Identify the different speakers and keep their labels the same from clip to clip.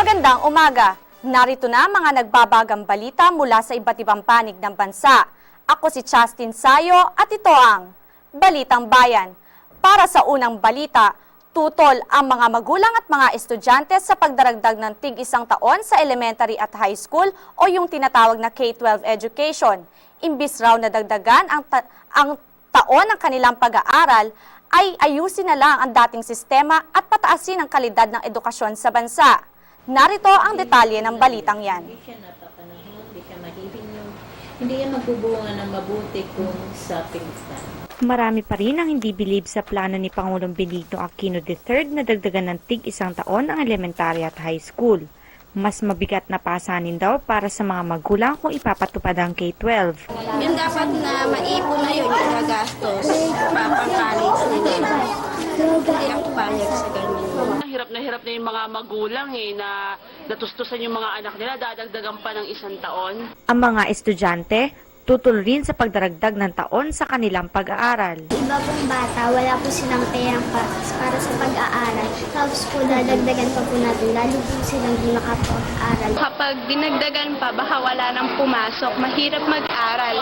Speaker 1: Magandang umaga! Narito na mga nagbabagang balita mula sa iba't ibang panig ng bansa. Ako si Justin Sayo at ito ang Balitang Bayan. Para sa unang balita, tutol ang mga magulang at mga estudyante sa pagdaragdag ng tig-1 taon sa elementary at high school o yung tinatawag na K-12 education. Imbis raw na dagdagan ang taon ng kanilang pag-aaral, ay ayusin na lang ang dating sistema at pataasin ang kalidad ng edukasyon sa bansa. Narito ang detalye ng balitang yan.
Speaker 2: Hindi siya napapanahon, hindi siya mahihinyo, hindi yan magbubunga ng mabuti kung sa pinsan.
Speaker 3: Marami pa rin ang hindi bilib sa plano ni Pangulong Benigno Aquino III na dagdagan ng tig-1 taon ang elementary at high school. Mas mabigat na pasanin daw para sa mga magulang kung ipapatupad ang K-12.
Speaker 4: Yung dapat na maipon na yun, yung nagastos, papang-college nila. Hindi ako payag sa ganyan.
Speaker 5: Hirap na yung mga magulang na natustusan yung mga anak nila, dadagdagan pa ng 1 taon.
Speaker 3: Ang mga estudyante, tutol rin sa pagdaragdag ng taon sa kanilang pag-aaral.
Speaker 6: Iba pong bata, wala po silang perang para sa pag-aaral. Tapos po dadagdagan pa po natin, lalo po silang di makapag-aaral.
Speaker 4: Kapag dinagdagan pa, baka wala nang pumasok, mahirap mag-aral.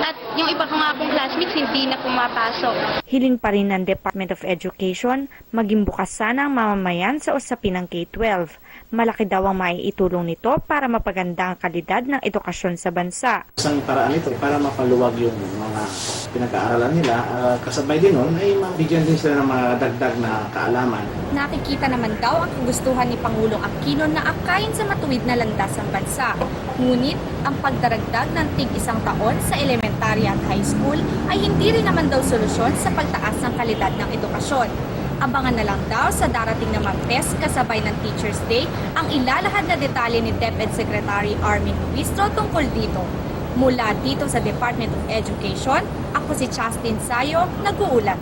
Speaker 4: At yung iba kong mga classmates, hindi na pumapasok.
Speaker 3: Hiling pa rin ng Department of Education, maging bukas sana ang mamamayan sa usapin ng K-12. Malaki daw ang maiitulong nito para mapaganda ang kalidad ng edukasyon sa bansa.
Speaker 7: Isang paraan ito para mapaluwag yung mga pinag-aaralan nila. Kasabay din nun ay mabigyan din sila ng mga dagdag na kaalaman.
Speaker 1: Nakikita naman daw ang kagustuhan ni Pangulong Aquino na akayin sa matuwid na landas ang bansa. Ngunit ang pagdaragdag ng tig-1 taon sa elementary at high school ay hindi rin naman daw solusyon sa pagtaas ng kalidad ng edukasyon. Abangan na lang daw sa darating na Martes kasabay ng Teachers Day ang ilalahad na detalye ni DepEd Secretary Armin Luistro tungkol dito. Mula dito sa Department of Education, ako si Justin Sayo, nag-uulat.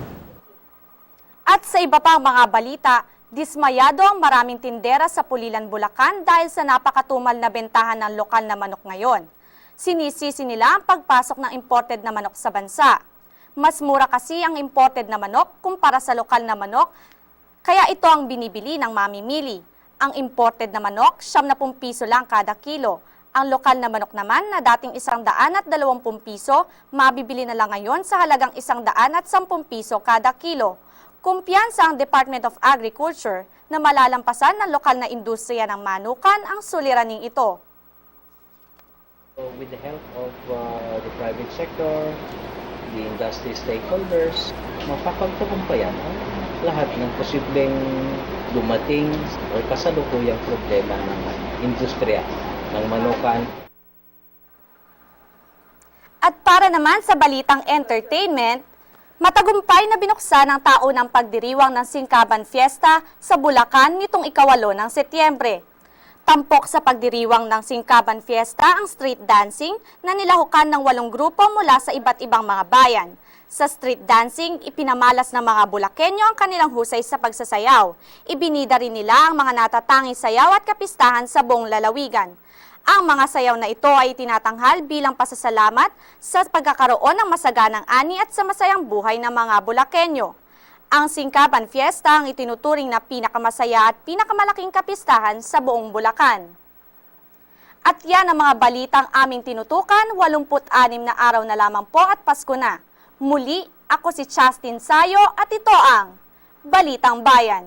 Speaker 1: At sa iba pang mga balita, dismayado ang maraming tindera sa Pulilan, Bulacan dahil sa napakatumal na bentahan ng lokal na manok ngayon. Sinisisi nila ang pagpasok ng imported na manok sa bansa. Mas mura kasi ang imported na manok kumpara sa lokal na manok, kaya ito ang binibili ng mamimili. Ang imported na manok, 70 piso lang kada kilo. Ang lokal na manok naman na dating 120 piso, mabibili na lang ngayon sa halagang 110 piso kada kilo. Kumpiyansa ang Department of Agriculture na malalampasan ng lokal na industriya ng manukan ang suliraning ito.
Speaker 8: So with the help of the private sector, the industry stakeholders, mapapagtagumpayan ang lahat ng posibleng dumating o kasalukuyang problema ng industriya ng manukan.
Speaker 1: At para naman sa balitang entertainment, matagumpay na binuksan ang taunang pagdiriwang ng Singkaban Fiesta sa Bulacan nitong 8 ng Setyembre. Tampok sa pagdiriwang ng Singkaban Fiesta ang street dancing na nilahukan ng 8 grupo mula sa iba't ibang mga bayan. Sa street dancing, ipinamalas ng mga Bulakenyo ang kanilang husay sa pagsasayaw. Ibinida rin nila ang mga natatanging sayaw at kapistahan sa buong lalawigan. Ang mga sayaw na ito ay tinatanghal bilang pasasalamat sa pagkakaroon ng masaganang ani at sa masayang buhay ng mga Bulakenyo. Ang Singkaban Fiesta ang itinuturing na pinakamasaya at pinakamalaking kapistahan sa buong Bulacan. At yan ang mga balitang aming tinutukan, 86 na araw na lamang po at Pasko na. Muli, ako si Justin Sayo at ito ang Balitang Bayan.